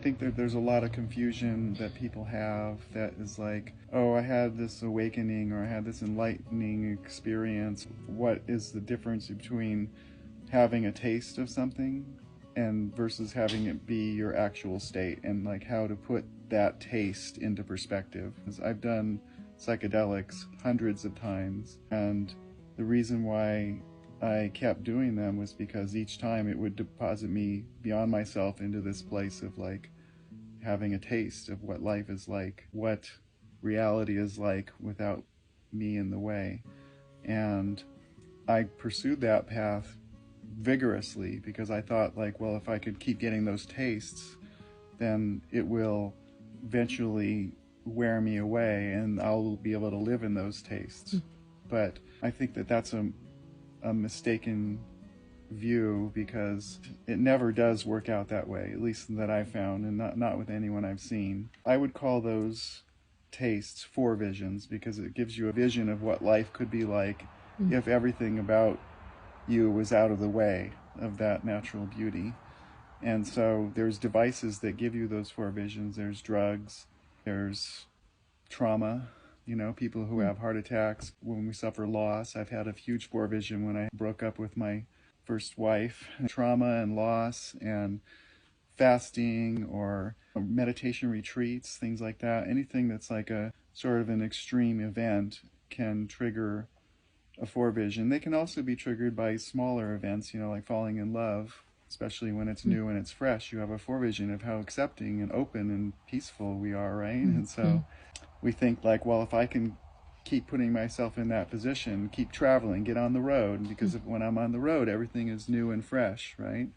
I think that there's a lot of confusion that people have that is like, oh, I had this awakening or I had this enlightening experience. What is the difference between having a taste of something and versus having it be your actual state, and like how to put that taste into perspective? Because I've done psychedelics hundreds of times, and the reason why I kept doing them was because each time it would deposit me beyond myself into this place of like having a taste of what life is like, what reality is like without me in the way. And I pursued that path vigorously because I thought like, well, if I could keep getting those tastes, then it will eventually wear me away and I'll be able to live in those tastes. But I think that that's a mistaken view, because it never does work out that way, at least that I've found, and not with anyone I've seen. I would call those tastes fore-visions, because it gives you a vision of what life could be like if everything about you was out of the way of that natural beauty. And so there's devices that give you those fore-visions. There's drugs, there's trauma, people who have heart attacks, when we suffer loss. I've had a huge fore-vision when I broke up with my first wife. Trauma and loss and fasting or meditation retreats, things like that. Anything that's like a sort of an extreme event can trigger a fore-vision. They can also be triggered by smaller events, like falling in love, especially when it's new and it's fresh. You have a fore-vision of how accepting and open and peaceful we are, right? And so we think like, well, if I can keep putting myself in that position, keep traveling, get on the road, because when I'm on the road, everything is new and fresh, right?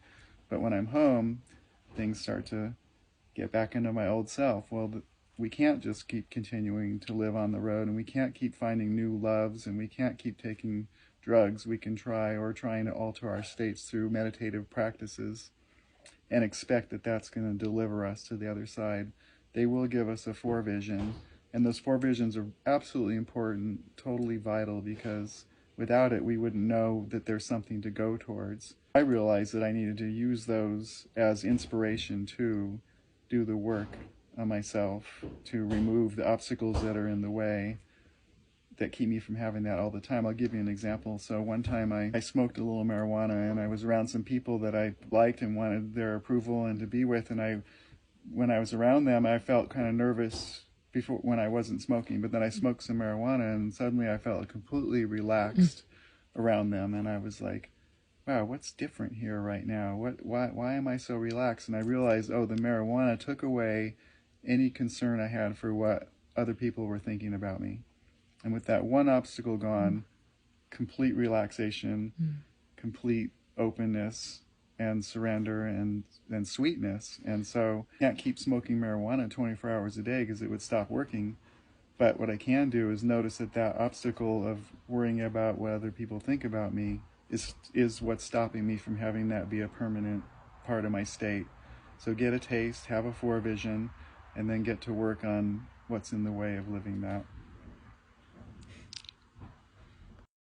But when I'm home, things start to get back into my old self. Well, we can't just keep continuing to live on the road, and we can't keep finding new loves, and we can't keep taking drugs. We can trying to alter our states through meditative practices and expect that that's going to deliver us to the other side. They will give us a fore-vision, and those fore-visions are absolutely important, totally vital, because without it, we wouldn't know that there's something to go towards. I realized that I needed to use those as inspiration to do the work on myself, to remove the obstacles that are in the way that keep me from having that all the time. I'll give you an example. So one time I smoked a little marijuana, and I was around some people that I liked and wanted their approval and to be with, and when I was around them, I felt kind of nervous before when I wasn't smoking, but then I smoked some marijuana and suddenly I felt completely relaxed around them, and I was like, wow, what's different here right now? Why am I so relaxed? And I realized, oh, the marijuana took away any concern I had for what other people were thinking about me. And with that one obstacle gone, complete relaxation, complete openness and surrender and sweetness. And so I can't keep smoking marijuana 24 hours a day because it would stop working. But what I can do is notice that obstacle of worrying about what other people think about me is what's stopping me from having that be a permanent part of my state. So get a taste, have a fore-vision, and then get to work on what's in the way of living that.